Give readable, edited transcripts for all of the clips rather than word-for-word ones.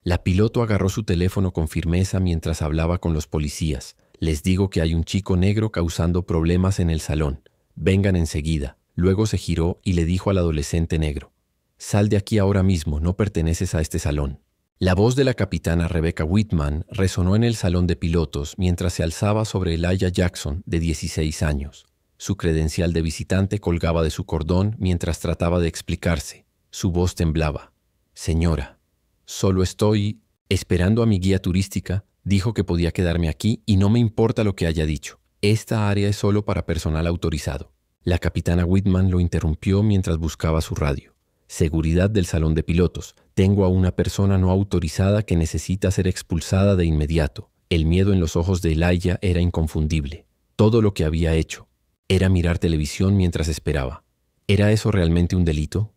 La piloto agarró su teléfono con firmeza mientras hablaba con los policías. Les digo que hay un chico negro causando problemas en el salón. Vengan enseguida. Luego se giró y le dijo al adolescente negro: sal de aquí ahora mismo, no perteneces a este salón. La voz de la capitana Rebecca Whitman resonó en el salón de pilotos mientras se alzaba sobre Elijah Jackson, de 16 años. Su credencial de visitante colgaba de su cordón mientras trataba de explicarse. Su voz temblaba. Señora, solo estoy esperando a mi guía turística. Dijo que podía quedarme aquí y no me importa lo que haya dicho. Esta área es solo para personal autorizado. La capitana Whitman lo interrumpió mientras buscaba su radio. Seguridad del salón de pilotos. Tengo a una persona no autorizada que necesita ser expulsada de inmediato. El miedo en los ojos de Elijah era inconfundible. Todo lo que había hecho era mirar televisión mientras esperaba. ¿Era eso realmente un delito?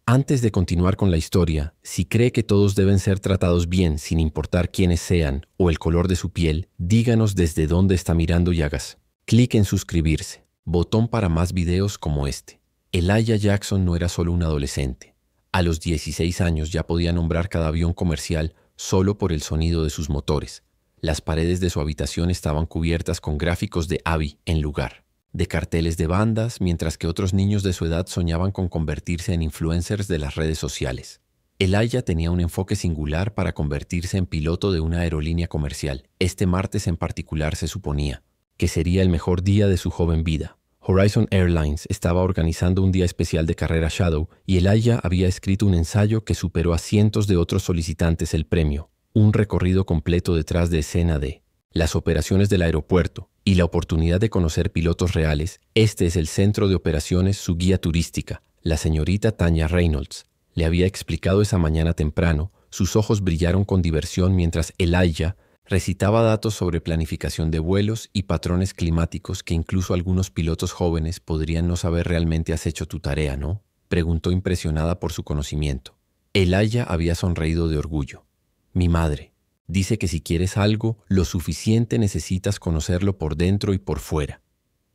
Antes de continuar con la historia, si cree que todos deben ser tratados bien sin importar quiénes sean o el color de su piel, díganos desde dónde está mirando y hagas clic en suscribirse. Botón para más videos como este. Elijah Jackson no era solo un adolescente. A los 16 años ya podía nombrar cada avión comercial solo por el sonido de sus motores. Las paredes de su habitación estaban cubiertas con gráficos de Abby en lugar de carteles de bandas, mientras que otros niños de su edad soñaban con convertirse en influencers de las redes sociales. Elijah tenía un enfoque singular para convertirse en piloto de una aerolínea comercial. Este martes en particular se suponía que sería el mejor día de su joven vida. Horizon Airlines estaba organizando un día especial de carrera Shadow y Elijah había escrito un ensayo que superó a cientos de otros solicitantes el premio. Un recorrido completo detrás de escena de las operaciones del aeropuerto y la oportunidad de conocer pilotos reales. Este es el centro de operaciones, su guía turística, la señorita Tanya Reynolds. Le había explicado esa mañana temprano. Sus ojos brillaron con diversión mientras Elijah recitaba datos sobre planificación de vuelos y patrones climáticos que incluso algunos pilotos jóvenes podrían no saber. Realmente has hecho tu tarea, ¿no?, preguntó impresionada por su conocimiento. Elijah había sonreído de orgullo. Mi madre dice que si quieres algo lo suficiente necesitas conocerlo por dentro y por fuera.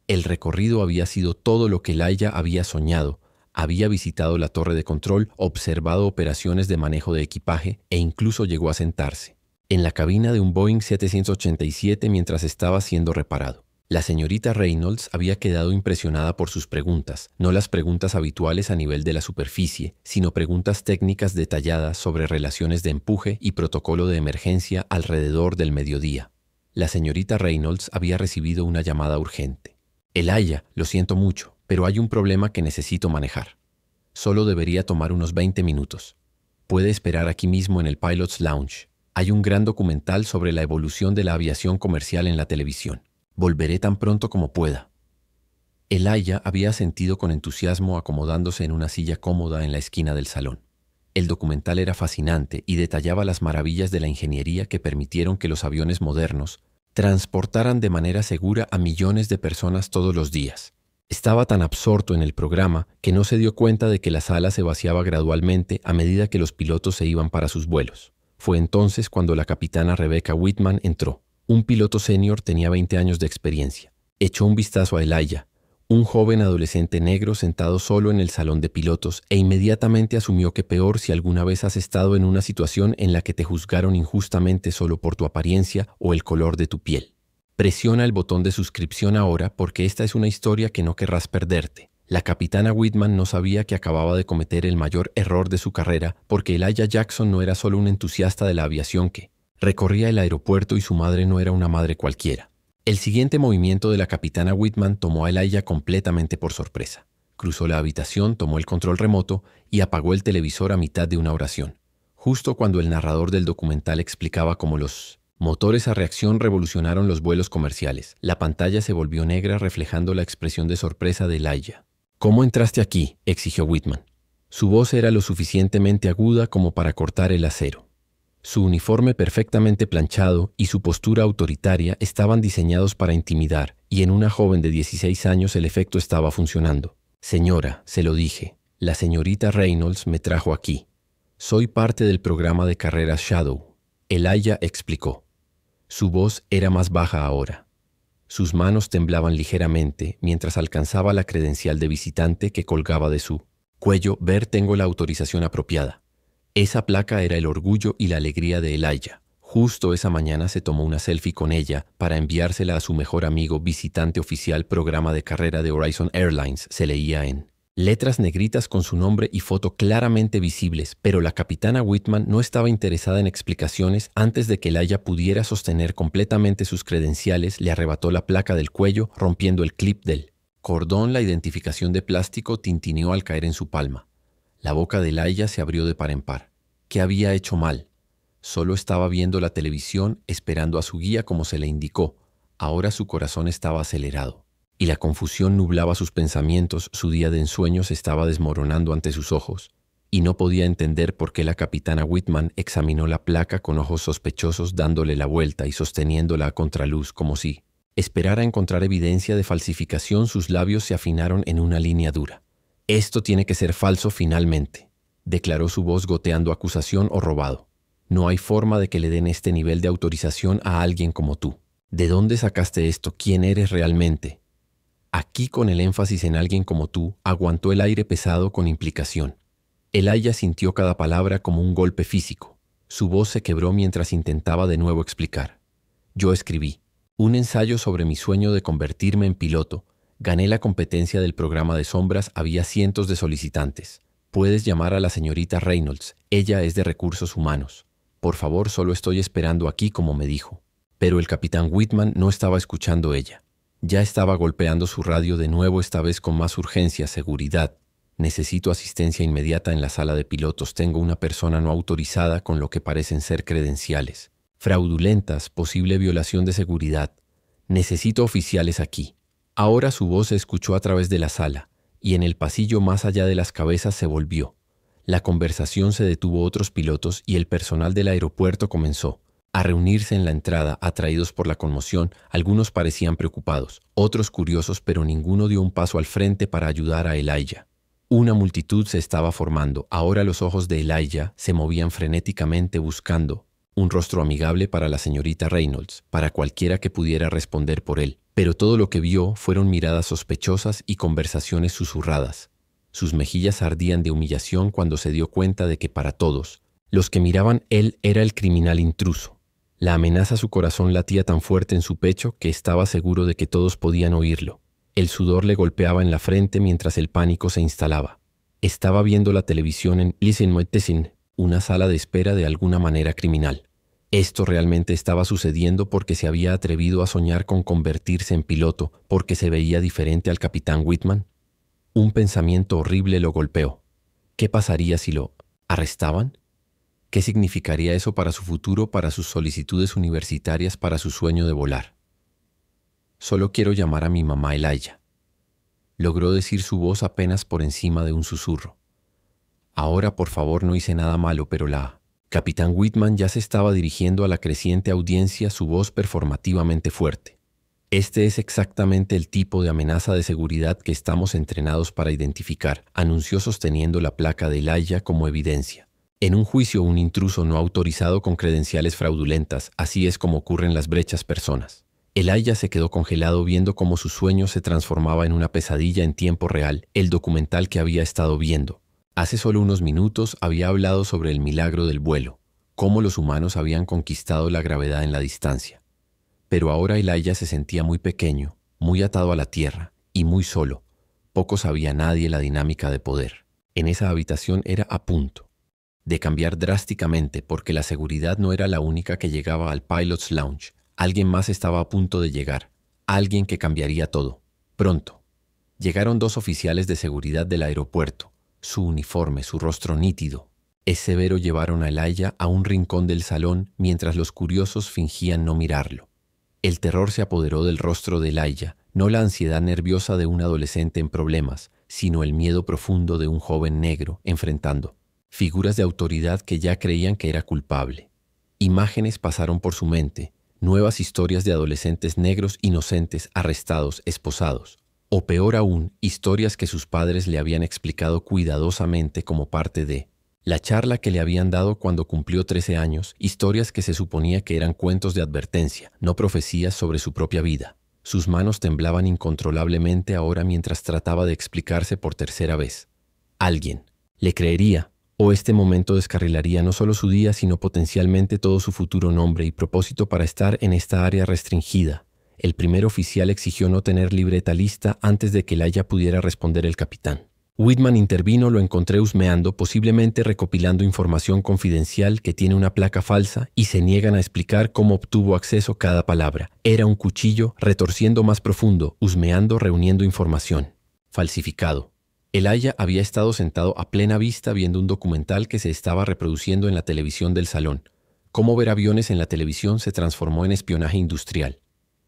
El recorrido había sido todo lo que Elijah había soñado. Había visitado la torre de control, observado operaciones de manejo de equipaje e incluso llegó a sentarse en la cabina de un Boeing 787 mientras estaba siendo reparado. La señorita Reynolds había quedado impresionada por sus preguntas, no las preguntas habituales a nivel de la superficie, sino preguntas técnicas detalladas sobre relaciones de empuje y protocolo de emergencia alrededor del mediodía. La señorita Reynolds había recibido una llamada urgente. Elijah, lo siento mucho, pero hay un problema que necesito manejar. Solo debería tomar unos 20 minutos. Puede esperar aquí mismo en el Pilot's Lounge. Hay un gran documental sobre la evolución de la aviación comercial en la televisión. Volveré tan pronto como pueda. Elijah había asentido con entusiasmo acomodándose en una silla cómoda en la esquina del salón. El documental era fascinante y detallaba las maravillas de la ingeniería que permitieron que los aviones modernos transportaran de manera segura a millones de personas todos los días. Estaba tan absorto en el programa que no se dio cuenta de que la sala se vaciaba gradualmente a medida que los pilotos se iban para sus vuelos. Fue entonces cuando la capitana Rebecca Whitman entró. Un piloto senior tenía 20 años de experiencia. Echó un vistazo a Elijah, un joven adolescente negro sentado solo en el salón de pilotos, e inmediatamente asumió que peor si alguna vez has estado en una situación en la que te juzgaron injustamente solo por tu apariencia o el color de tu piel. Presiona el botón de suscripción ahora porque esta es una historia que no querrás perderte. La capitana Whitman no sabía que acababa de cometer el mayor error de su carrera porque Elijah Jackson no era solo un entusiasta de la aviación que recorría el aeropuerto y su madre no era una madre cualquiera. El siguiente movimiento de la capitana Whitman tomó a Elijah completamente por sorpresa. Cruzó la habitación, tomó el control remoto y apagó el televisor a mitad de una oración. Justo cuando el narrador del documental explicaba cómo los motores a reacción revolucionaron los vuelos comerciales, la pantalla se volvió negra reflejando la expresión de sorpresa de Elijah. ¿Cómo entraste aquí?, exigió Whitman. Su voz era lo suficientemente aguda como para cortar el acero. Su uniforme perfectamente planchado y su postura autoritaria estaban diseñados para intimidar, y en una joven de 16 años el efecto estaba funcionando. Señora, se lo dije, la señorita Reynolds me trajo aquí. Soy parte del programa de carreras Shadow. Elijah explicó. Su voz era más baja ahora. Sus manos temblaban ligeramente mientras alcanzaba la credencial de visitante que colgaba de su cuello. Tengo la autorización apropiada. Esa placa era el orgullo y la alegría de Elijah. Justo esa mañana se tomó una selfie con ella para enviársela a su mejor amigo, visitante oficial, programa de carrera de Horizon Airlines, se leía en letras negritas con su nombre y foto claramente visibles, pero la capitana Whitman no estaba interesada en explicaciones. Antes de que Elijah pudiera sostener completamente sus credenciales, le arrebató la placa del cuello, rompiendo el clip del cordón. La identificación de plástico tintineó al caer en su palma. La boca de Elijah se abrió de par en par. ¿Qué había hecho mal? Solo estaba viendo la televisión, esperando a su guía como se le indicó. Ahora su corazón estaba acelerado y la confusión nublaba sus pensamientos. Su día de ensueño se estaba desmoronando ante sus ojos y no podía entender por qué la capitana Whitman examinó la placa con ojos sospechosos, dándole la vuelta y sosteniéndola a contraluz como si esperara encontrar evidencia de falsificación. Sus labios se afinaron en una línea dura. «Esto tiene que ser falso finalmente», declaró, su voz goteando acusación o robado. «No hay forma de que le den este nivel de autorización a alguien como tú. ¿De dónde sacaste esto? ¿Quién eres realmente?» Aquí, con el énfasis en alguien como tú, aguantó el aire pesado con implicación. Elijah sintió cada palabra como un golpe físico. Su voz se quebró mientras intentaba de nuevo explicar. «Yo escribí un ensayo sobre mi sueño de convertirme en piloto. Gané la competencia del programa de sombras. Había cientos de solicitantes. Puedes llamar a la señorita Reynolds. Ella es de recursos humanos. Por favor, solo estoy esperando aquí como me dijo». Pero el capitán Whitman no estaba escuchando ella. Ya estaba golpeando su radio de nuevo, esta vez con más urgencia. «Seguridad. Necesito asistencia inmediata en la sala de pilotos. Tengo una persona no autorizada con lo que parecen ser credenciales fraudulentas, posible violación de seguridad. Necesito oficiales aquí». Ahora su voz se escuchó a través de la sala, y en el pasillo más allá de las cabezas se volvió. La conversación se detuvo. Otros pilotos y el personal del aeropuerto comenzó a reunirse en la entrada, atraídos por la conmoción. Algunos parecían preocupados, otros curiosos, pero ninguno dio un paso al frente para ayudar a Elijah. Una multitud se estaba formando. Ahora los ojos de Elijah se movían frenéticamente buscando un rostro amigable para la señorita Reynolds, para cualquiera que pudiera responder por él. Pero todo lo que vio fueron miradas sospechosas y conversaciones susurradas. Sus mejillas ardían de humillación cuando se dio cuenta de que para todos los que miraban, él era el criminal intruso. La amenaza, su corazón latía tan fuerte en su pecho que estaba seguro de que todos podían oírlo. El sudor le golpeaba en la frente mientras el pánico se instalaba. Estaba viendo la televisión en Lisenmoitesin, una sala de espera de alguna manera criminal. Esto realmente estaba sucediendo porque se había atrevido a soñar con convertirse en piloto, porque se veía diferente al capitán Whitman. Un pensamiento horrible lo golpeó. ¿Qué pasaría si lo arrestaban? ¿Qué significaría eso para su futuro, para sus solicitudes universitarias, para su sueño de volar? «Solo quiero llamar a mi mamá, Elijah», logró decir, su voz apenas por encima de un susurro. «Ahora, por favor, no hice nada malo», pero la capitán Whitman ya se estaba dirigiendo a la creciente audiencia, su voz performativamente fuerte. «Este es exactamente el tipo de amenaza de seguridad que estamos entrenados para identificar», anunció, sosteniendo la placa de Elijah como evidencia. «En un juicio, un intruso no autorizado con credenciales fraudulentas. Así es como ocurren las brechas personas». Elijah se quedó congelado viendo cómo su sueño se transformaba en una pesadilla en tiempo real. El documental que había estado viendo hace solo unos minutos había hablado sobre el milagro del vuelo, cómo los humanos habían conquistado la gravedad en la distancia. Pero ahora Elijah se sentía muy pequeño, muy atado a la tierra y muy solo. Poco sabía nadie la dinámica de poder. En esa habitación era a punto de cambiar drásticamente, porque la seguridad no era la única que llegaba al Pilot's Lounge. Alguien más estaba a punto de llegar, alguien que cambiaría todo. Pronto. Llegaron 2 oficiales de seguridad del aeropuerto. Su uniforme, su rostro nítido es severo, llevaron a Elijah a un rincón del salón mientras los curiosos fingían no mirarlo. El terror se apoderó del rostro de Elijah, no la ansiedad nerviosa de un adolescente en problemas, sino el miedo profundo de un joven negro enfrentando figuras de autoridad que ya creían que era culpable. Imágenes pasaron por su mente, nuevas historias de adolescentes negros inocentes arrestados, esposados, o peor aún, historias que sus padres le habían explicado cuidadosamente como parte de la charla que le habían dado cuando cumplió 13 años, historias que se suponía que eran cuentos de advertencia, no profecías sobre su propia vida. Sus manos temblaban incontrolablemente ahora mientras trataba de explicarse por tercera vez. Alguien le creería, O este momento descarrilaría no solo su día, sino potencialmente todo su futuro nombre y propósito para estar en esta área restringida. El primer oficial exigió no tener libreta lista antes de que Elijah pudiera responder el capitán. Whitman intervino, lo encontré husmeando, posiblemente recopilando información confidencial que tiene una placa falsa, y se niegan a explicar cómo obtuvo acceso cada palabra. Era un cuchillo, retorciendo más profundo, husmeando, reuniendo información. Falsificado. Elijah había estado sentado a plena vista viendo un documental que se estaba reproduciendo en la televisión del salón. Cómo ver aviones en la televisión se transformó en espionaje industrial.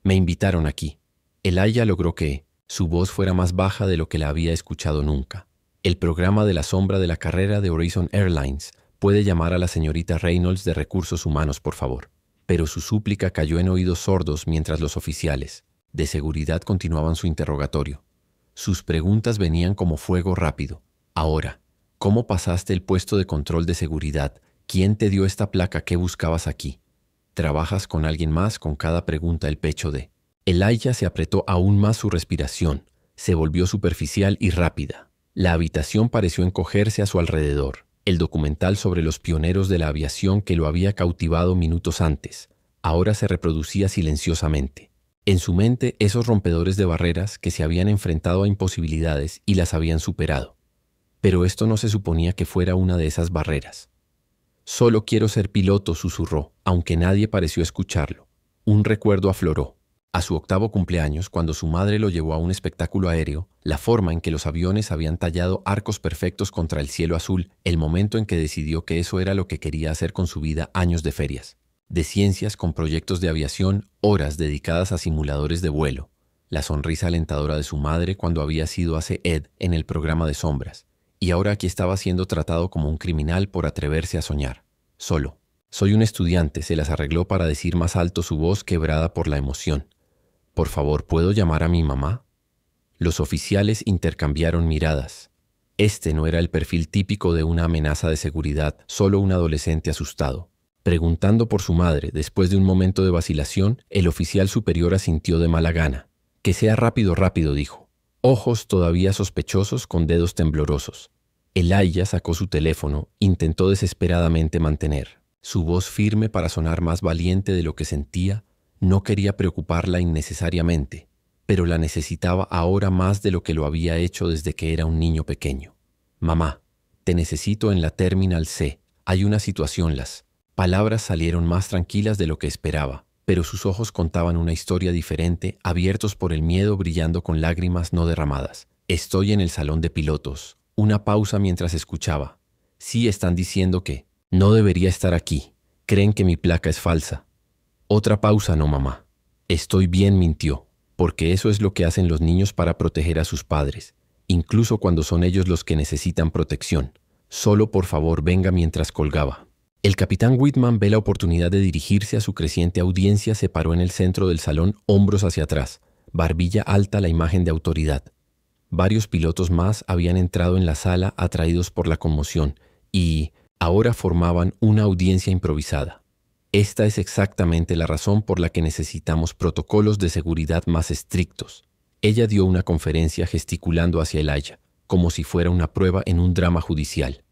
Me invitaron aquí. Elijah logró que su voz fuera más baja de lo que la había escuchado nunca. El programa de la sombra de la carrera de Horizon Airlines puede llamar a la señorita Reynolds de Recursos Humanos, por favor. Pero su súplica cayó en oídos sordos mientras los oficiales de seguridad continuaban su interrogatorio. Sus preguntas venían como fuego rápido. Ahora, ¿cómo pasaste el puesto de control de seguridad? ¿Quién te dio esta placa? ¿Qué buscabas aquí? ¿Trabajas con alguien más? Con cada pregunta el pecho de Elijah se apretó aún más su respiración. Se volvió superficial y rápida. La habitación pareció encogerse a su alrededor. El documental sobre los pioneros de la aviación que lo había cautivado minutos antes, ahora se reproducía silenciosamente. En su mente, esos rompedores de barreras que se habían enfrentado a imposibilidades y las habían superado. Pero esto no se suponía que fuera una de esas barreras. «Solo quiero ser piloto», susurró, aunque nadie pareció escucharlo. Un recuerdo afloró. A su 8º cumpleaños, cuando su madre lo llevó a un espectáculo aéreo, la forma en que los aviones habían tallado arcos perfectos contra el cielo azul, el momento en que decidió que eso era lo que quería hacer con su vida, años de ferias, de ciencias con proyectos de aviación, horas dedicadas a simuladores de vuelo, la sonrisa alentadora de su madre cuando había sido hace Ed en el programa de sombras, y ahora aquí estaba siendo tratado como un criminal por atreverse a soñar. Solo. «Soy un estudiante», se las arregló para decir más alto, su voz quebrada por la emoción. «Por favor, ¿puedo llamar a mi mamá?» Los oficiales intercambiaron miradas. Este no era el perfil típico de una amenaza de seguridad, solo un adolescente asustado. Preguntando por su madre, después de un momento de vacilación, el oficial superior asintió de mala gana. «Que sea rápido, rápido», dijo. Ojos todavía sospechosos con dedos temblorosos. Elijah sacó su teléfono, intentó desesperadamente mantener su voz firme para sonar más valiente de lo que sentía. No quería preocuparla innecesariamente, pero la necesitaba ahora más de lo que lo había hecho desde que era un niño pequeño. «Mamá, te necesito en la Terminal C. Hay una situación». Las palabras salieron más tranquilas de lo que esperaba, pero sus ojos contaban una historia diferente, abiertos por el miedo, brillando con lágrimas no derramadas. «Estoy en el salón de pilotos». Una pausa mientras escuchaba. «Sí, están diciendo que no debería estar aquí. Creen que mi placa es falsa». Otra pausa. «No, mamá. Estoy bien», mintió, porque eso es lo que hacen los niños para proteger a sus padres, incluso cuando son ellos los que necesitan protección. «Solo, por favor, venga», mientras colgaba. El capitán Whitman ve la oportunidad de dirigirse a su creciente audiencia. Se paró en el centro del salón, hombros hacia atrás, barbilla alta, la imagen de autoridad. Varios pilotos más habían entrado en la sala atraídos por la conmoción y ahora formaban una audiencia improvisada. «Esta es exactamente la razón por la que necesitamos protocolos de seguridad más estrictos». Ella dio una conferencia gesticulando hacia Elijah, como si fuera una prueba en un drama judicial.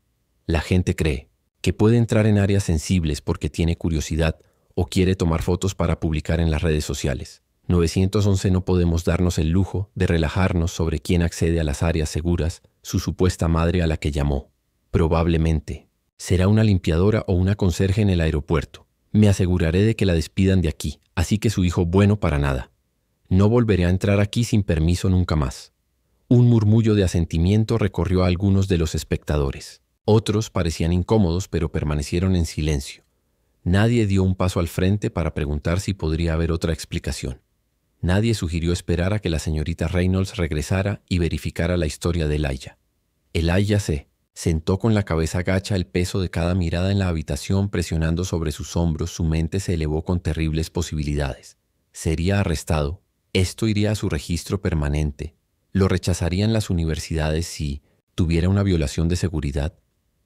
«La gente cree que puede entrar en áreas sensibles porque tiene curiosidad o quiere tomar fotos para publicar en las redes sociales. 911 no podemos darnos el lujo de relajarnos sobre quién accede a las áreas seguras», su supuesta madre, a la que llamó. «Probablemente será una limpiadora o una conserje en el aeropuerto. Me aseguraré de que la despidan de aquí, así que su hijo bueno para nada. No volveré a entrar aquí sin permiso nunca más». Un murmullo de asentimiento recorrió a algunos de los espectadores. Otros parecían incómodos, pero permanecieron en silencio. Nadie dio un paso al frente para preguntar si podría haber otra explicación. Nadie sugirió esperar a que la señorita Reynolds regresara y verificara la historia de Elijah. Elijah se sentó con la cabeza gacha, el peso de cada mirada en la habitación presionando sobre sus hombros. Su mente se elevó con terribles posibilidades. Sería arrestado. Esto iría a su registro permanente. Lo rechazarían las universidades si tuviera una violación de seguridad.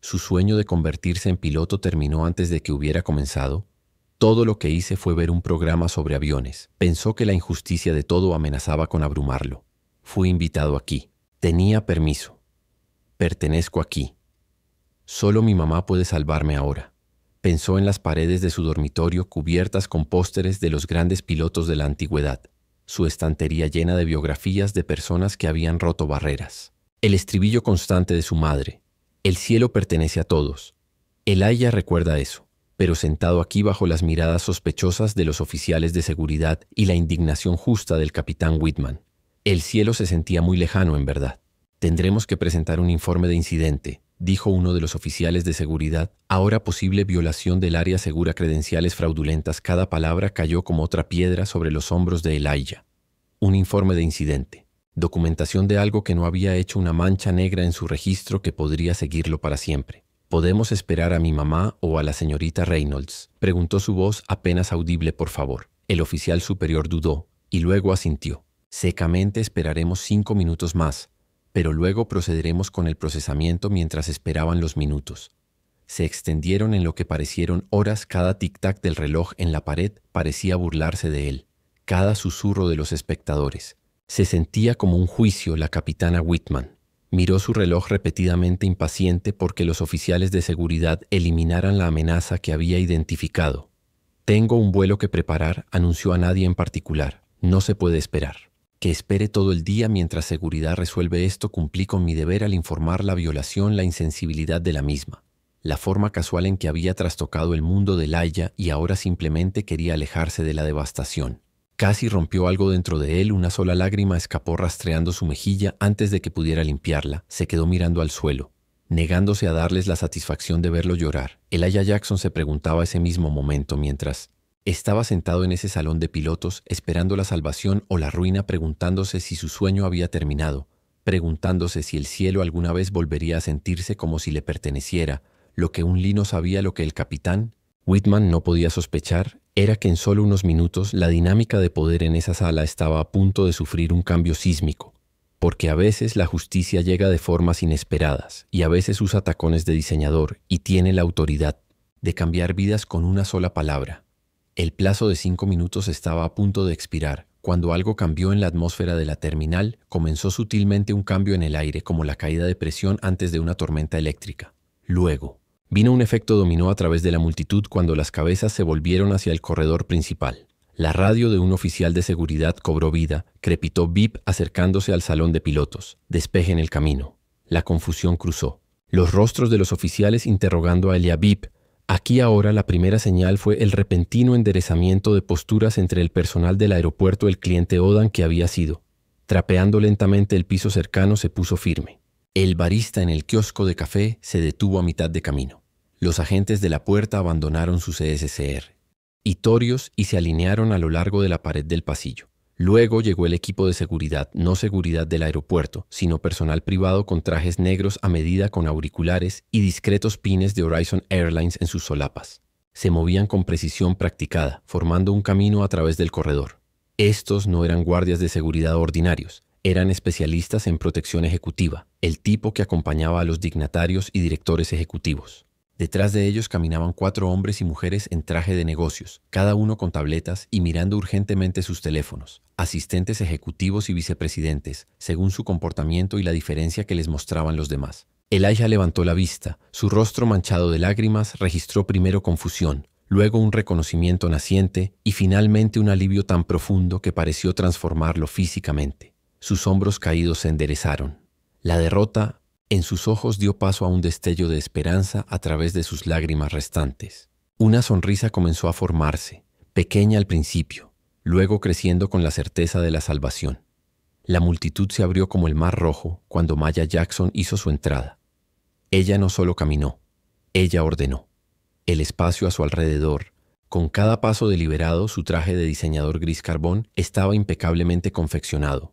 Su sueño de convertirse en piloto terminó antes de que hubiera comenzado. «Todo lo que hice fue ver un programa sobre aviones». Pensó que la injusticia de todo amenazaba con abrumarlo. «Fui invitado aquí. Tenía permiso. Pertenezco aquí. Solo mi mamá puede salvarme ahora. Pensó en las paredes de su dormitorio cubiertas con pósteres de los grandes pilotos de la antigüedad, su estantería llena de biografías de personas que habían roto barreras. El estribillo constante de su madre: el cielo pertenece a todos. Elijah recuerda eso, pero sentado aquí bajo las miradas sospechosas de los oficiales de seguridad y la indignación justa del capitán Whitman, el cielo se sentía muy lejano en verdad. Tendremos que presentar un informe de incidente, dijo uno de los oficiales de seguridad. Ahora posible violación del área segura, credenciales fraudulentas. Cada palabra cayó como otra piedra sobre los hombros de Elijah. Un informe de incidente. Documentación de algo que no había hecho una mancha negra en su registro que podría seguirlo para siempre. ¿Podemos esperar a mi mamá o a la señorita Reynolds?, preguntó su voz apenas audible. Por favor. El oficial superior dudó y luego asintió. Secamente esperaremos 5 minutos más, pero luego procederemos con el procesamiento. Mientras esperaban, los minutos se extendieron en lo que parecieron horas. Cada tic-tac del reloj en la pared parecía burlarse de él. Cada susurro de los espectadores. Se sentía como un juicio. La capitana Whitman miró su reloj repetidamente, impaciente porque los oficiales de seguridad eliminaran la amenaza que había identificado. Tengo un vuelo que preparar, anunció. A nadie en particular. No se puede esperar. Que espere todo el día mientras seguridad resuelve esto. Cumplí con mi deber al informar la violación, la insensibilidad de la misma, la forma casual en que había trastocado el mundo de Elijah, y ahora simplemente quería alejarse de la devastación. Casi rompió algo dentro de él. Una sola lágrima escapó rastreando su mejilla. Antes de que pudiera limpiarla, se quedó mirando al suelo, negándose a darles la satisfacción de verlo llorar. Elijah Jackson se preguntaba ese mismo momento mientras estaba sentado en ese salón de pilotos, esperando la salvación o la ruina, preguntándose si su sueño había terminado, preguntándose si el cielo alguna vez volvería a sentirse como si le perteneciera. Lo que un lino sabía, lo que el capitán Whitman no podía sospechar, era que en solo unos minutos la dinámica de poder en esa sala estaba a punto de sufrir un cambio sísmico, porque a veces la justicia llega de formas inesperadas y a veces usa tacones de diseñador y tiene la autoridad de cambiar vidas con una sola palabra. El plazo de 5 minutos estaba a punto de expirar, cuando algo cambió en la atmósfera de la terminal. Comenzó sutilmente un cambio en el aire, como la caída de presión antes de una tormenta eléctrica. Luego vino un efecto dominó a través de la multitud cuando las cabezas se volvieron hacia el corredor principal. La radio de un oficial de seguridad cobró vida. Crepitó bip acercándose al salón de pilotos. Despejen el camino. La confusión cruzó los rostros de los oficiales interrogando a Elia. Bip. Aquí ahora. La primera señal fue el repentino enderezamiento de posturas entre el personal del aeropuerto. El cliente Odan, que había sido trapeando lentamente el piso cercano, se puso firme. El barista en el kiosco de café se detuvo a mitad de camino. Los agentes de la puerta abandonaron su CSCR y torios y se alinearon a lo largo de la pared del pasillo. Luego llegó el equipo de seguridad, no seguridad del aeropuerto, sino personal privado con trajes negros a medida, con auriculares y discretos pines de Horizon Airlines en sus solapas. Se movían con precisión practicada, formando un camino a través del corredor. Estos no eran guardias de seguridad ordinarios, eran especialistas en protección ejecutiva, el tipo que acompañaba a los dignatarios y directores ejecutivos. Detrás de ellos caminaban 4 hombres y mujeres en traje de negocios, cada uno con tabletas y mirando urgentemente sus teléfonos. Asistentes ejecutivos y vicepresidentes, según su comportamiento y la diferencia que les mostraban los demás. Elijah levantó la vista. Su rostro manchado de lágrimas registró primero confusión, luego un reconocimiento naciente y finalmente un alivio tan profundo que pareció transformarlo físicamente. Sus hombros caídos se enderezaron. La derrota en sus ojos dio paso a un destello de esperanza a través de sus lágrimas restantes. Una sonrisa comenzó a formarse, pequeña al principio, luego creciendo con la certeza de la salvación. La multitud se abrió como el mar rojo cuando Maya Jackson hizo su entrada. Ella no solo caminó, ella ordenó. El espacio a su alrededor, con cada paso deliberado, su traje de diseñador gris carbón estaba impecablemente confeccionado.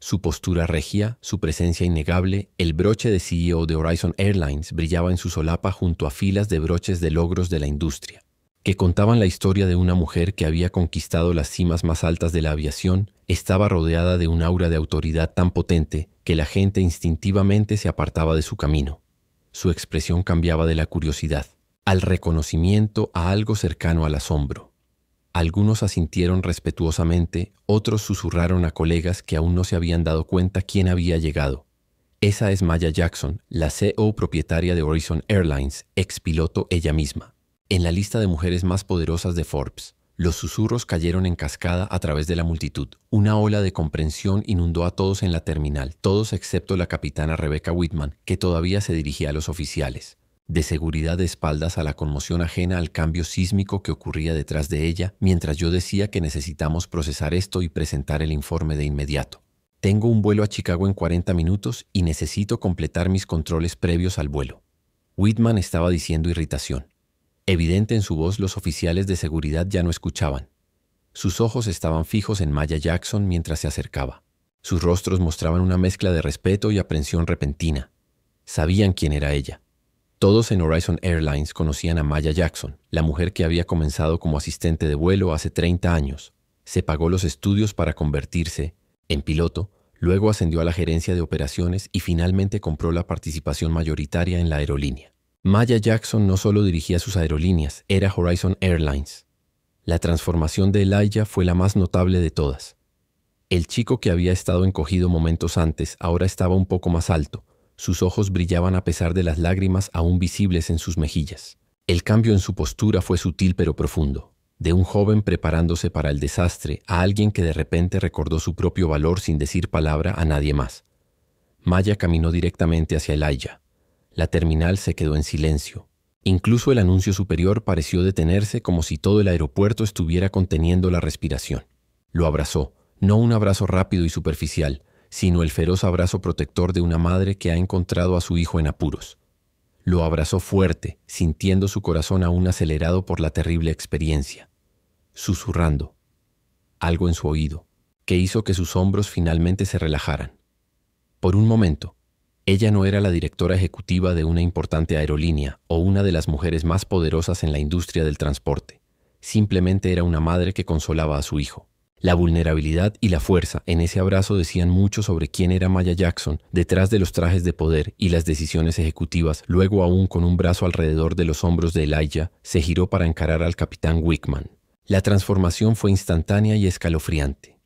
Su postura regia, su presencia innegable, el broche de CEO de Horizon Airlines brillaba en su solapa junto a filas de broches de logros de la industria, que contaban la historia de una mujer que había conquistado las cimas más altas de la aviación. Estaba rodeada de un aura de autoridad tan potente que la gente instintivamente se apartaba de su camino. Su expresión cambiaba de la curiosidad al reconocimiento, a algo cercano al asombro. Algunos asintieron respetuosamente, otros susurraron a colegas que aún no se habían dado cuenta quién había llegado. Esa es Maya Jackson, la CEO propietaria de Horizon Airlines, expiloto ella misma. En la lista de mujeres más poderosas de Forbes, los susurros cayeron en cascada a través de la multitud. Una ola de comprensión inundó a todos en la terminal, todos excepto la capitana Rebecca Whitman, que todavía se dirigía a los oficiales. De seguridad de espaldas a la conmoción ajena al cambio sísmico que ocurría detrás de ella, mientras yo decía que necesitamos procesar esto y presentar el informe de inmediato. Tengo un vuelo a Chicago en 40 minutos y necesito completar mis controles previos al vuelo. Whitman estaba diciendo irritación. Evidente en su voz, los oficiales de seguridad ya no escuchaban. Sus ojos estaban fijos en Maya Jackson mientras se acercaba. Sus rostros mostraban una mezcla de respeto y aprensión repentina. Sabían quién era ella. Todos en Horizon Airlines conocían a Maya Jackson, la mujer que había comenzado como asistente de vuelo hace 30 años. Se pagó los estudios para convertirse en piloto, luego ascendió a la gerencia de operaciones y finalmente compró la participación mayoritaria en la aerolínea. Maya Jackson no solo dirigía sus aerolíneas, era Horizon Airlines. La transformación de Elijah fue la más notable de todas. El chico que había estado encogido momentos antes ahora estaba un poco más alto. Sus ojos brillaban a pesar de las lágrimas aún visibles en sus mejillas. El cambio en su postura fue sutil pero profundo. De un joven preparándose para el desastre a alguien que de repente recordó su propio valor sin decir palabra a nadie más. Maya caminó directamente hacia Elijah. La terminal se quedó en silencio. Incluso el anuncio superior pareció detenerse como si todo el aeropuerto estuviera conteniendo la respiración. Lo abrazó, no un abrazo rápido y superficial, sino el feroz abrazo protector de una madre que ha encontrado a su hijo en apuros. Lo abrazó fuerte, sintiendo su corazón aún acelerado por la terrible experiencia. Susurrando algo en su oído, que hizo que sus hombros finalmente se relajaran. Por un momento, ella no era la directora ejecutiva de una importante aerolínea o una de las mujeres más poderosas en la industria del transporte. Simplemente era una madre que consolaba a su hijo. La vulnerabilidad y la fuerza en ese abrazo decían mucho sobre quién era Maya Jackson detrás de los trajes de poder y las decisiones ejecutivas. Luego, aún con un brazo alrededor de los hombros de Elijah, se giró para encarar al capitán Whitman. La transformación fue instantánea y escalofriante.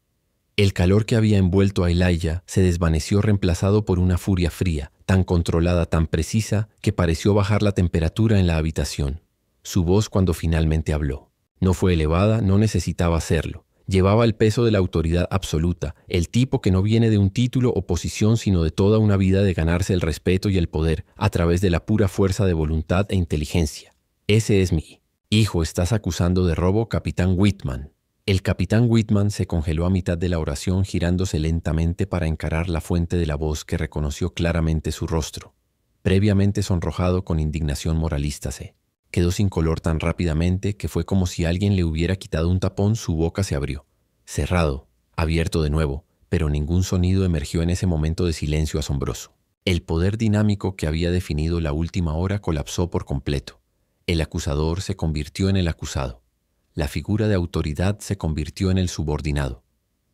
El calor que había envuelto a Elijah se desvaneció reemplazado por una furia fría, tan controlada, tan precisa, que pareció bajar la temperatura en la habitación. Su voz cuando finalmente habló. No fue elevada, no necesitaba hacerlo. Llevaba el peso de la autoridad absoluta, el tipo que no viene de un título o posición sino de toda una vida de ganarse el respeto y el poder a través de la pura fuerza de voluntad e inteligencia. Ese es mi hijo. ¿Estás acusando de robo, capitán Whitman? El capitán Whitman se congeló a mitad de la oración, girándose lentamente para encarar la fuente de la voz que reconoció claramente su rostro. Previamente sonrojado con indignación moralista, quedó sin color tan rápidamente que fue como si alguien le hubiera quitado un tapón. Su boca se abrió. Cerrado, abierto de nuevo, pero ningún sonido emergió en ese momento de silencio asombroso. El poder dinámico que había definido la última hora colapsó por completo. El acusador se convirtió en el acusado. La figura de autoridad se convirtió en el subordinado.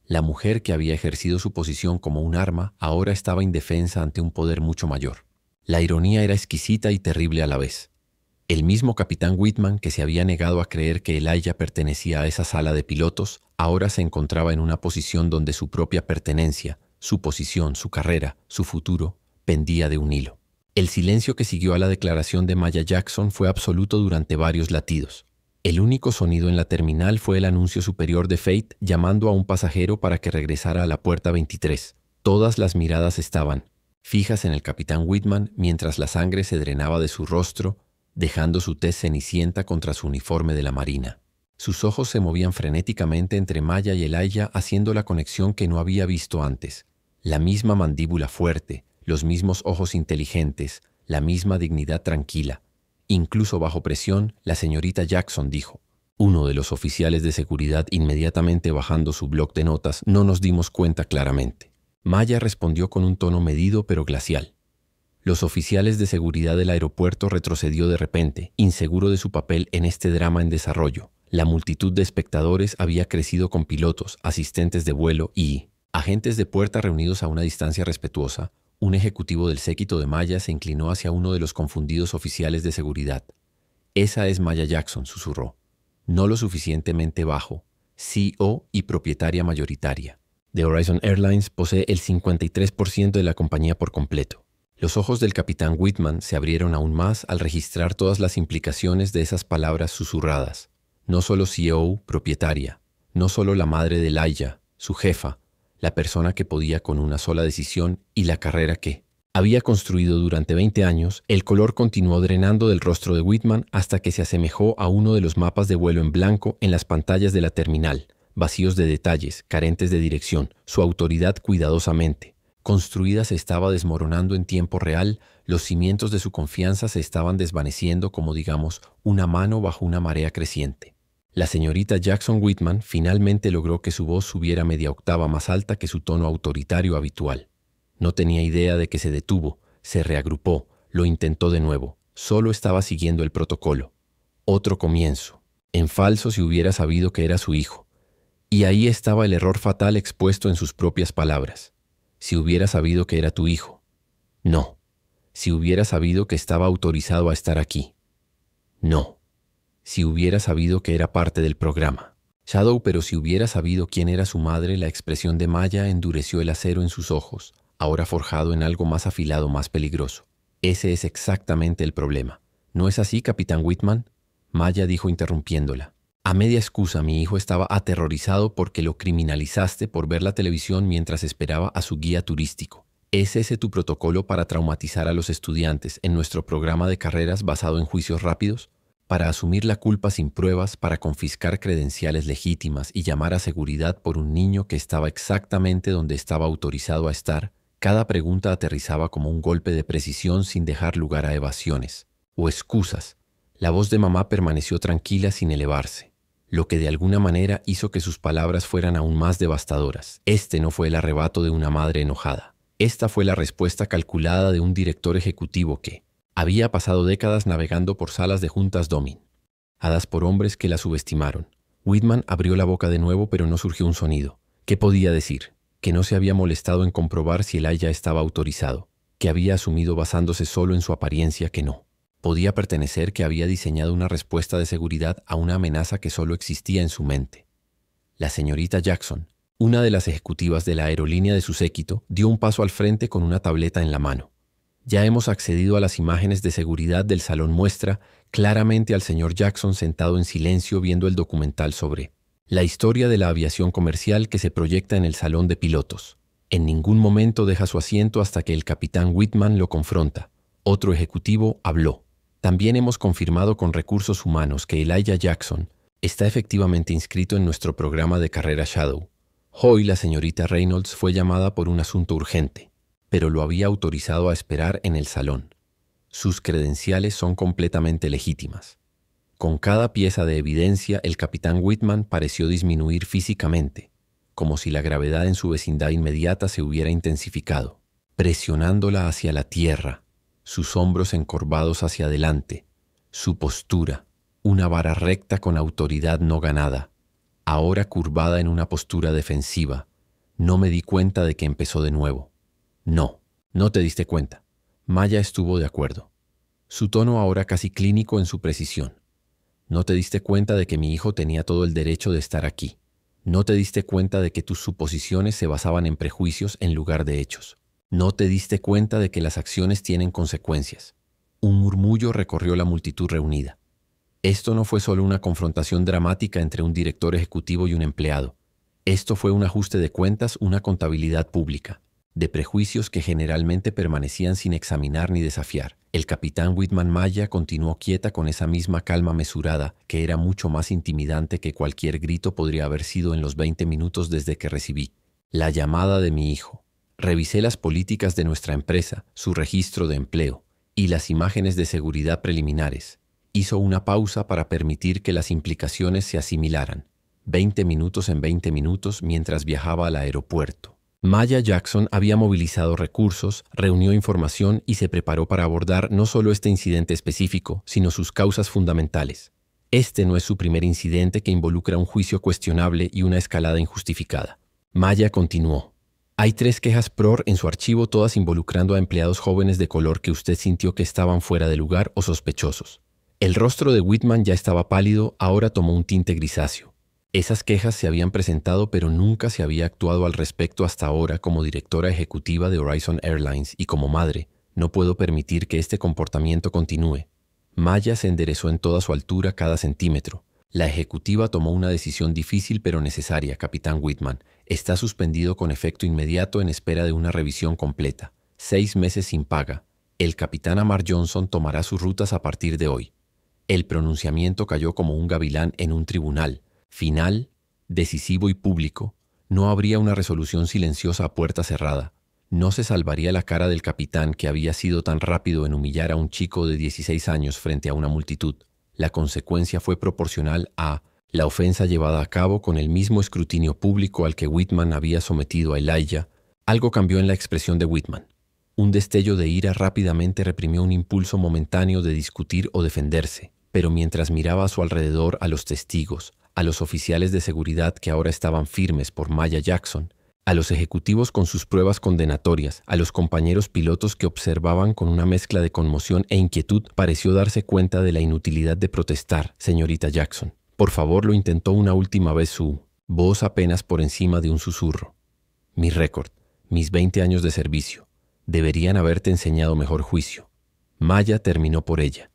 La mujer que había ejercido su posición como un arma ahora estaba indefensa ante un poder mucho mayor. La ironía era exquisita y terrible a la vez. El mismo capitán Whitman, que se había negado a creer que Elijah pertenecía a esa sala de pilotos, ahora se encontraba en una posición donde su propia pertenencia, su posición, su carrera, su futuro, pendía de un hilo. El silencio que siguió a la declaración de Maya Jackson fue absoluto durante varios latidos. El único sonido en la terminal fue el anuncio superior de Fate llamando a un pasajero para que regresara a la puerta 23. Todas las miradas estaban fijas en el capitán Whitman mientras la sangre se drenaba de su rostro, dejando su tez cenicienta contra su uniforme de la marina. Sus ojos se movían frenéticamente entre Maya y Elijah, haciendo la conexión que no había visto antes. La misma mandíbula fuerte, los mismos ojos inteligentes, la misma dignidad tranquila. Incluso bajo presión, la señorita Jackson dijo. Uno de los oficiales de seguridad, inmediatamente bajando su bloc de notas, no nos dimos cuenta claramente. Maya respondió con un tono medido pero glacial. Los oficiales de seguridad del aeropuerto retrocedió de repente, inseguro de su papel en este drama en desarrollo. La multitud de espectadores había crecido con pilotos, asistentes de vuelo y agentes de puerta reunidos a una distancia respetuosa. Un ejecutivo del séquito de Maya se inclinó hacia uno de los confundidos oficiales de seguridad. «Esa es Maya Jackson», susurró. «No lo suficientemente bajo. CEO y propietaria mayoritaria. de Horizon Airlines posee el 53% de la compañía por completo. Los ojos del capitán Whitman se abrieron aún más al registrar todas las implicaciones de esas palabras susurradas. No solo CEO, propietaria, no solo la madre de Elijah, su jefa, la persona que podía con una sola decisión y la carrera que había construido durante 20 años, el color continuó drenando del rostro de Whitman hasta que se asemejó a uno de los mapas de vuelo en blanco en las pantallas de la terminal, vacíos de detalles, carentes de dirección, su autoridad cuidadosamente construida se estaba desmoronando en tiempo real, los cimientos de su confianza se estaban desvaneciendo como digamos una mano bajo una marea creciente. La señorita Jackson Whitman finalmente logró que su voz subiera media octava más alta que su tono autoritario habitual. No tenía idea de que se detuvo, se reagrupó, lo intentó de nuevo. Solo estaba siguiendo el protocolo. Otro comienzo. En falso si hubiera sabido que era su hijo. Y ahí estaba el error fatal expuesto en sus propias palabras. Si hubiera sabido que era tu hijo. No. Si hubiera sabido que estaba autorizado a estar aquí. No. Si hubiera sabido que era parte del programa. Shadow, pero si hubiera sabido quién era su madre, la expresión de Maya endureció el acero en sus ojos, ahora forjado en algo más afilado, más peligroso. Ese es exactamente el problema. ¿No es así, capitán Whitman? Maya dijo interrumpiéndola. A media excusa, mi hijo estaba aterrorizado porque lo criminalizaste por ver la televisión mientras esperaba a su guía turístico. ¿Es ese tu protocolo para traumatizar a los estudiantes en nuestro programa de carreras basado en juicios rápidos? Para asumir la culpa sin pruebas, para confiscar credenciales legítimas y llamar a seguridad por un niño que estaba exactamente donde estaba autorizado a estar, cada pregunta aterrizaba como un golpe de precisión sin dejar lugar a evasiones o excusas. La voz de mamá permaneció tranquila sin elevarse, lo que de alguna manera hizo que sus palabras fueran aún más devastadoras. Este no fue el arrebato de una madre enojada. Esta fue la respuesta calculada de un director ejecutivo que había pasado décadas navegando por salas de juntas Domin, dadas por hombres que la subestimaron. Whitman abrió la boca de nuevo, pero no surgió un sonido. ¿Qué podía decir? Que no se había molestado en comprobar si Elijah estaba autorizado, que había asumido basándose solo en su apariencia que no. Podía pertenecer que había diseñado una respuesta de seguridad a una amenaza que solo existía en su mente. La señorita Jackson, una de las ejecutivas de la aerolínea de su séquito, dio un paso al frente con una tableta en la mano. Ya hemos accedido a las imágenes de seguridad del salón muestra claramente al señor Jackson sentado en silencio viendo el documental sobre la historia de la aviación comercial que se proyecta en el salón de pilotos. En ningún momento deja su asiento hasta que el capitán Whitman lo confronta. Otro ejecutivo habló. También hemos confirmado con recursos humanos que Elijah Jackson está efectivamente inscrito en nuestro programa de carrera Shadow. Hoy la señorita Reynolds fue llamada por un asunto urgente, pero lo había autorizado a esperar en el salón. Sus credenciales son completamente legítimas. Con cada pieza de evidencia, el capitán Whitman pareció disminuir físicamente, como si la gravedad en su vecindad inmediata se hubiera intensificado, presionándola hacia la tierra, sus hombros encorvados hacia adelante, su postura, una vara recta con autoridad no ganada, ahora curvada en una postura defensiva. No me di cuenta de que empezó de nuevo. No, no te diste cuenta. Maya estuvo de acuerdo. Su tono ahora casi clínico en su precisión. No te diste cuenta de que mi hijo tenía todo el derecho de estar aquí. No te diste cuenta de que tus suposiciones se basaban en prejuicios en lugar de hechos. No te diste cuenta de que las acciones tienen consecuencias. Un murmullo recorrió la multitud reunida. Esto no fue solo una confrontación dramática entre un director ejecutivo y un empleado. Esto fue un ajuste de cuentas, una contabilidad pública, de prejuicios que generalmente permanecían sin examinar ni desafiar. El capitán Whitman Maya continuó quieta con esa misma calma mesurada que era mucho más intimidante que cualquier grito podría haber sido en los 20 minutos desde que recibí la llamada de mi hijo. Revisé las políticas de nuestra empresa, su registro de empleo y las imágenes de seguridad preliminares. Hizo una pausa para permitir que las implicaciones se asimilaran. 20 minutos en 20 minutos mientras viajaba al aeropuerto. Maya Jackson había movilizado recursos, reunió información y se preparó para abordar no solo este incidente específico, sino sus causas fundamentales. Este no es su primer incidente que involucra un juicio cuestionable y una escalada injustificada. Maya continuó. Hay 3 quejas PROR en su archivo, todas involucrando a empleados jóvenes de color que usted sintió que estaban fuera de lugar o sospechosos. El rostro de Whitman ya estaba pálido, ahora tomó un tinte grisáceo. Esas quejas se habían presentado, pero nunca se había actuado al respecto hasta ahora. Como directora ejecutiva de Horizon Airlines y como madre, no puedo permitir que este comportamiento continúe. Maya se enderezó en toda su altura cada centímetro. La ejecutiva tomó una decisión difícil pero necesaria, Capitán Whitman. Está suspendido con efecto inmediato en espera de una revisión completa. 6 meses sin paga. El capitán Amar Johnson tomará sus rutas a partir de hoy. El pronunciamiento cayó como un gavilán en un tribunal. Final, decisivo y público. No habría una resolución silenciosa a puerta cerrada. No se salvaría la cara del capitán que había sido tan rápido en humillar a un chico de 16 años frente a una multitud. La consecuencia fue proporcional a la ofensa llevada a cabo con el mismo escrutinio público al que Whitman había sometido a Elijah. Algo cambió en la expresión de Whitman. Un destello de ira rápidamente reprimió un impulso momentáneo de discutir o defenderse, pero mientras miraba a su alrededor a los testigos, a los oficiales de seguridad que ahora estaban firmes por Maya Jackson, a los ejecutivos con sus pruebas condenatorias, a los compañeros pilotos que observaban con una mezcla de conmoción e inquietud, pareció darse cuenta de la inutilidad de protestar, señorita Jackson. Por favor, lo intentó una última vez su voz apenas por encima de un susurro. Mi récord, mis 20 años de servicio, deberían haberte enseñado mejor juicio. Maya terminó por ella.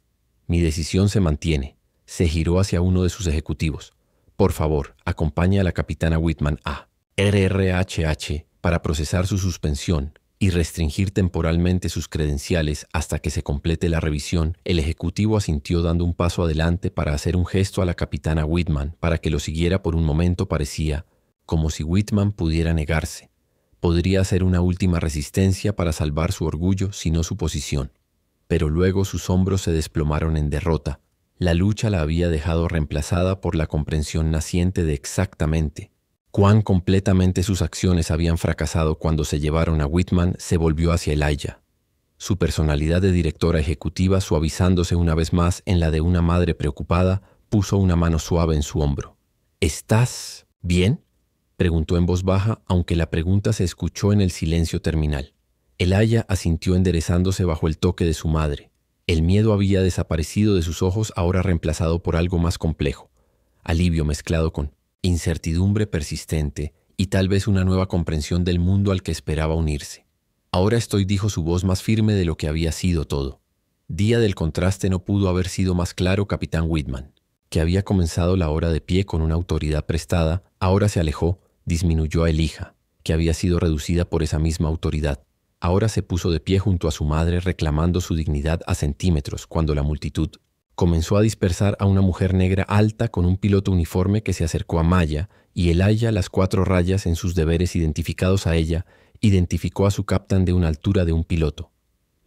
Mi decisión se mantiene. Se giró hacia uno de sus ejecutivos. Por favor, acompañe a la capitana Whitman a RRHH para procesar su suspensión y restringir temporalmente sus credenciales hasta que se complete la revisión. El ejecutivo asintió dando un paso adelante para hacer un gesto a la capitana Whitman para que lo siguiera. Por un momento parecía como si Whitman pudiera negarse. Podría hacer una última resistencia para salvar su orgullo, si no su posición. Pero luego sus hombros se desplomaron en derrota. La lucha la había dejado reemplazada por la comprensión naciente de exactamente cuán completamente sus acciones habían fracasado cuando se llevaron a Whitman. Se volvió hacia Elijah. Su personalidad de directora ejecutiva, suavizándose una vez más en la de una madre preocupada, puso una mano suave en su hombro. ¿Estás bien?, preguntó en voz baja, aunque la pregunta se escuchó en el silencio terminal. Elijah asintió enderezándose bajo el toque de su madre. El miedo había desaparecido de sus ojos, ahora reemplazado por algo más complejo. Alivio mezclado con incertidumbre persistente y tal vez una nueva comprensión del mundo al que esperaba unirse. Ahora estoy, dijo su voz más firme de lo que había sido todo. Día del contraste no pudo haber sido más claro, capitán Whitman, que había comenzado la hora de pie con una autoridad prestada, ahora se alejó, disminuyó a Elijah, que había sido reducida por esa misma autoridad. Ahora se puso de pie junto a su madre reclamando su dignidad a centímetros cuando la multitud comenzó a dispersar a una mujer negra alta con un piloto uniforme que se acercó a Maya y Elijah, las 4 rayas en sus deberes identificados a ella, identificó a su capitán de una altura de un piloto.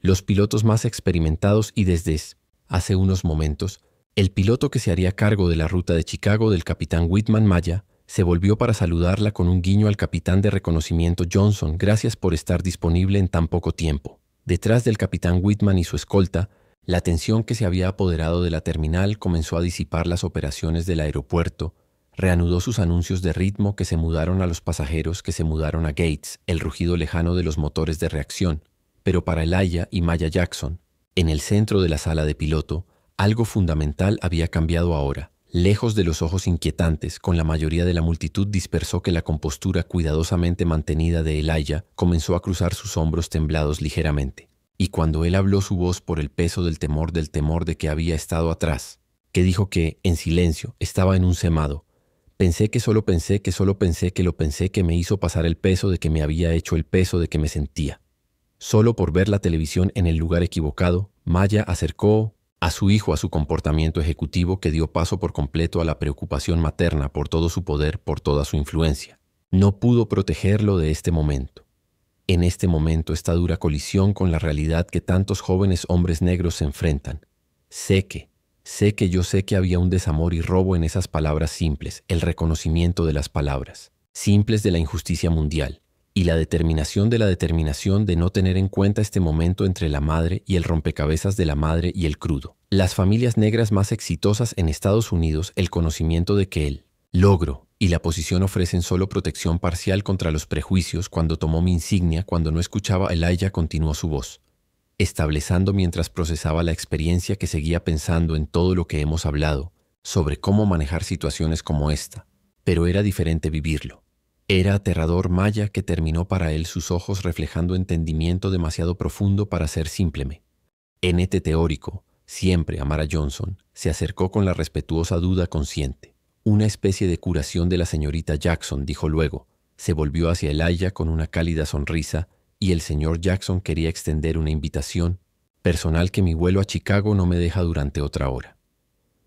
Los pilotos más experimentados y desde hace unos momentos, el piloto que se haría cargo de la ruta de Chicago del capitán Whitman. Maya se volvió para saludarla con un guiño al capitán de reconocimiento Johnson. Gracias por estar disponible en tan poco tiempo. Detrás del capitán Whitman y su escolta, la tensión que se había apoderado de la terminal comenzó a disipar las operaciones del aeropuerto, reanudó sus anuncios de ritmo que se mudaron a los pasajeros, que se mudaron a Gates, el rugido lejano de los motores de reacción. Pero para Elijah y Maya Jackson, en el centro de la sala de piloto, algo fundamental había cambiado ahora. Lejos de los ojos inquietantes, con la mayoría de la multitud dispersó, que la compostura cuidadosamente mantenida de Elijah comenzó a cruzar sus hombros temblados ligeramente. Y cuando él habló, su voz, por el peso del temor de que había estado atrás, que dijo que, en silencio, estaba en un semado. Pensé que lo pensé que me hizo pasar el peso de que me había hecho, el peso de que me sentía. Solo por ver la televisión en el lugar equivocado, Maya acercó a su hijo a su comportamiento ejecutivo, que dio paso por completo a la preocupación materna por todo su poder, por toda su influencia. No pudo protegerlo de este momento. En este momento, esta dura colisión con la realidad que tantos jóvenes hombres negros se enfrentan. Sé que había un desamor y robo en esas palabras simples, el reconocimiento de las palabras simples de la injusticia mundial y la determinación de no tener en cuenta este momento entre la madre y el rompecabezas de la madre y el crudo. Las familias negras más exitosas en Estados Unidos, el conocimiento de que el logro y la posición ofrecen solo protección parcial contra los prejuicios. Cuando tomó mi insignia, cuando no escuchaba, Elijah continuó su voz, estableciendo mientras procesaba la experiencia, que seguía pensando en todo lo que hemos hablado, sobre cómo manejar situaciones como esta. pero era diferente vivirlo. Era aterrador Maya, que terminó para él sus ojos reflejando entendimiento demasiado profundo para ser simple. NT teórico, siempre Amara Johnson, se acercó con la respetuosa duda consciente. Una especie de curación de la señorita Jackson, dijo luego. Se volvió hacia Elijah con una cálida sonrisa y el señor Jackson quería extender una invitación personal que mi vuelo a Chicago no me deja durante otra hora.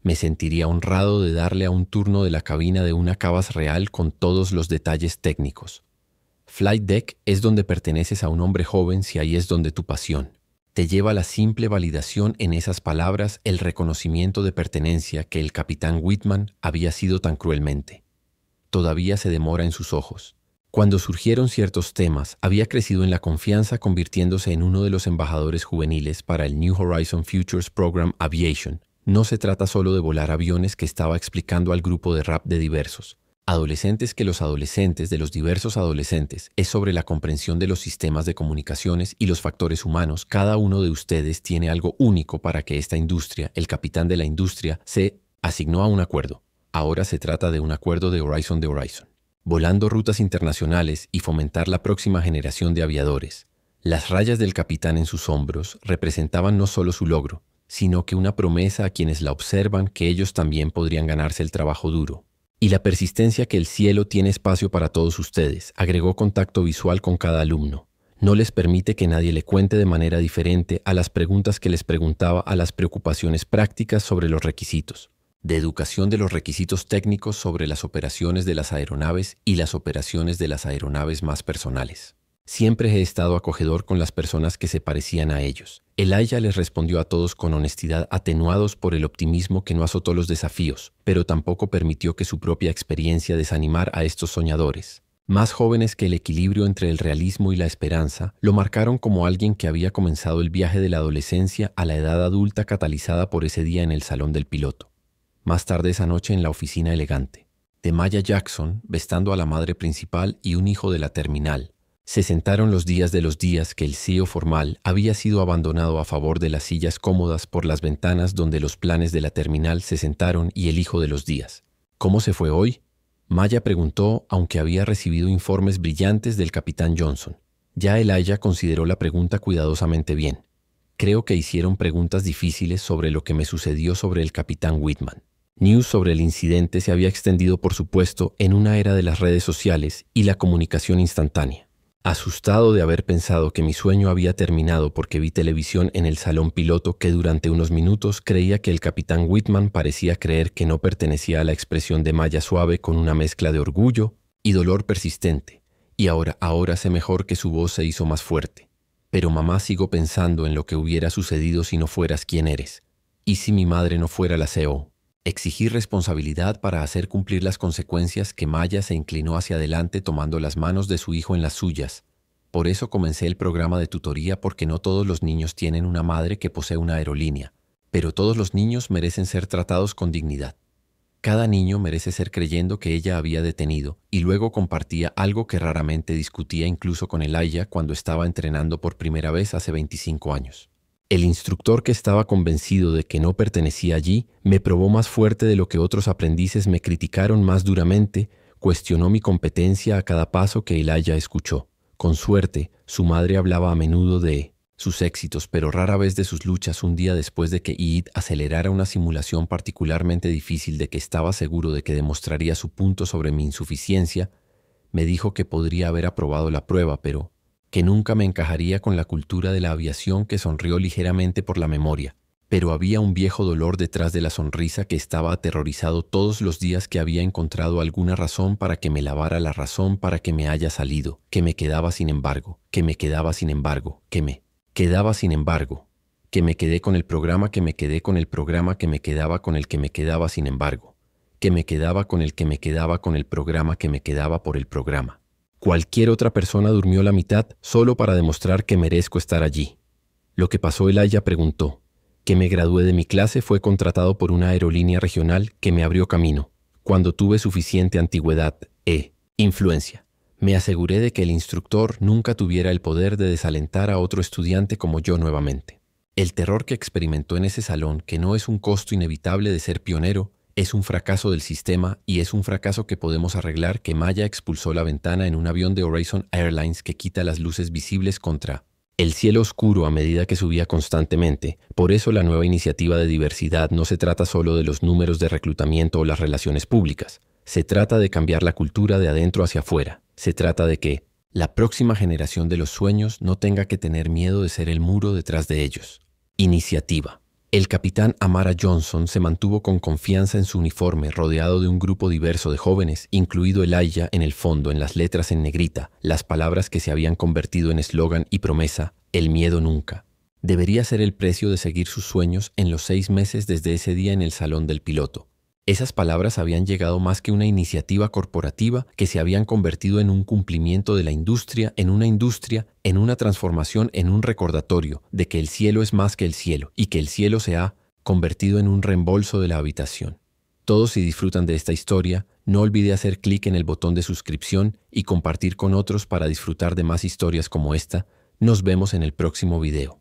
Me sentiría honrado de darle a un turno de la cabina de una Cabas real con todos los detalles técnicos. Flight Deck es donde perteneces a un hombre joven si ahí es donde tu pasión te lleva a la simple validación en esas palabras, el reconocimiento de pertenencia que el capitán Whitman había sido tan cruelmente. Todavía se demora en sus ojos. Cuando surgieron ciertos temas, había crecido en la confianza, convirtiéndose en uno de los embajadores juveniles para el New Horizon Futures Program Aviation. No se trata solo de volar aviones, que estaba explicando al grupo de rap de diversos adolescentes, que los adolescentes de los diversos adolescentes es sobre la comprensión de los sistemas de comunicaciones y los factores humanos. Cada uno de ustedes tiene algo único para que esta industria, el capitán de la industria, se asignó a un acuerdo. Ahora se trata de un acuerdo de Horizon, volando rutas internacionales y fomentar la próxima generación de aviadores. Las rayas del capitán en sus hombros representaban no solo su logro, sino que una promesa a quienes la observan que ellos también podrían ganarse el trabajo duro. Y la persistencia que el cielo tiene espacio para todos ustedes, agregó contacto visual con cada alumno. No les permite que nadie le cuente de manera diferente a las preguntas que les preguntaba, a las preocupaciones prácticas sobre los requisitos, de educación de los requisitos técnicos sobre las operaciones de las aeronaves y las operaciones de las aeronaves más personales. Siempre he estado acogedor con las personas que se parecían a ellos. Elijah les respondió a todos con honestidad, atenuados por el optimismo que no azotó los desafíos, pero tampoco permitió que su propia experiencia desanimara a estos soñadores. Más jóvenes que el equilibrio entre el realismo y la esperanza, lo marcaron como alguien que había comenzado el viaje de la adolescencia a la edad adulta, catalizada por ese día en el salón del piloto. Más tarde esa noche en la oficina elegante de Maya Jackson, bestando a la madre principal y un hijo de la terminal, se sentaron los días de los días que el CEO formal había sido abandonado a favor de las sillas cómodas por las ventanas donde los planes de la terminal se sentaron y el hijo de los días. ¿Cómo se fue hoy?, Maya preguntó, aunque había recibido informes brillantes del capitán Johnson. Ya Elijah consideró la pregunta cuidadosamente bien. Creo que hicieron preguntas difíciles sobre lo que me sucedió sobre el capitán Whitman. News sobre el incidente se había extendido, por supuesto, en una era de las redes sociales y la comunicación instantánea. Asustado de haber pensado que mi sueño había terminado porque vi televisión en el salón piloto, que durante unos minutos creía que el capitán Whitman parecía creer que no pertenecía a la expresión de Maya suave con una mezcla de orgullo y dolor persistente, y ahora sé mejor que su voz se hizo más fuerte. Pero mamá, sigo pensando en lo que hubiera sucedido si no fueras quien eres. ¿Y si mi madre no fuera la CEO? Exigí responsabilidad para hacer cumplir las consecuencias. Que Maya se inclinó hacia adelante tomando las manos de su hijo en las suyas. Por eso comencé el programa de tutoría, porque no todos los niños tienen una madre que posee una aerolínea, pero todos los niños merecen ser tratados con dignidad. Cada niño merece ser creyendo que ella había detenido, y luego compartía algo que raramente discutía incluso con Elijah cuando estaba entrenando por primera vez hace 25 años. El instructor, que estaba convencido de que no pertenecía allí, me probó más fuerte de lo que otros aprendices me criticaron más duramente, cuestionó mi competencia a cada paso que Elijah escuchó. Con suerte, su madre hablaba a menudo de sus éxitos, pero rara vez de sus luchas. Un día después de que Ed acelerara una simulación particularmente difícil de que estaba seguro de que demostraría su punto sobre mi insuficiencia, me dijo que podría haber aprobado la prueba, pero que nunca me encajaría con la cultura de la aviación. Que sonrió ligeramente por la memoria, pero había un viejo dolor detrás de la sonrisa, que estaba aterrorizado todos los días, que había encontrado alguna razón para que me lavara la razón para que me haya salido, que me quedaba sin embargo, que me quedaba sin embargo, que me quedaba sin embargo, que me quedé con el programa, que me quedé con el programa, que me quedaba con el que me quedaba sin embargo, que me quedaba con el que me quedaba con el programa, que me quedaba por el programa. Cualquier otra persona durmió la mitad solo para demostrar que merezco estar allí. Lo que pasó, Elijah preguntó. Que me gradué de mi clase, fue contratado por una aerolínea regional que me abrió camino. Cuando tuve suficiente antigüedad e influencia, me aseguré de que el instructor nunca tuviera el poder de desalentar a otro estudiante como yo nuevamente. El terror que experimentó en ese salón, que no es un costo inevitable de ser pionero, Es un fracaso del sistema y es un fracaso que podemos arreglar que Maya expulsó la ventana en un avión de Horizon Airlines que quita las luces visibles contra el cielo oscuro a medida que subía constantemente. Por eso la nueva iniciativa de diversidad no se trata solo de los números de reclutamiento o las relaciones públicas. Se trata de cambiar la cultura de adentro hacia afuera. Se trata de que la próxima generación de los sueños no tenga que tener miedo de ser el muro detrás de ellos. Iniciativa. El capitán Amara Johnson se mantuvo con confianza en su uniforme, rodeado de un grupo diverso de jóvenes, incluido Elijah en el fondo, en las letras en negrita, las palabras que se habían convertido en eslogan y promesa: el miedo nunca. Debería ser el precio de seguir sus sueños en los 6 meses desde ese día en el salón del piloto. Esas palabras habían llegado más que una iniciativa corporativa, que se habían convertido en un cumplimiento de la industria, en una transformación, en un recordatorio de que el cielo es más que el cielo y que el cielo se ha convertido en un reembolso de la habitación. Todos, si disfrutan de esta historia, no olvide hacer clic en el botón de suscripción y compartir con otros para disfrutar de más historias como esta. Nos vemos en el próximo video.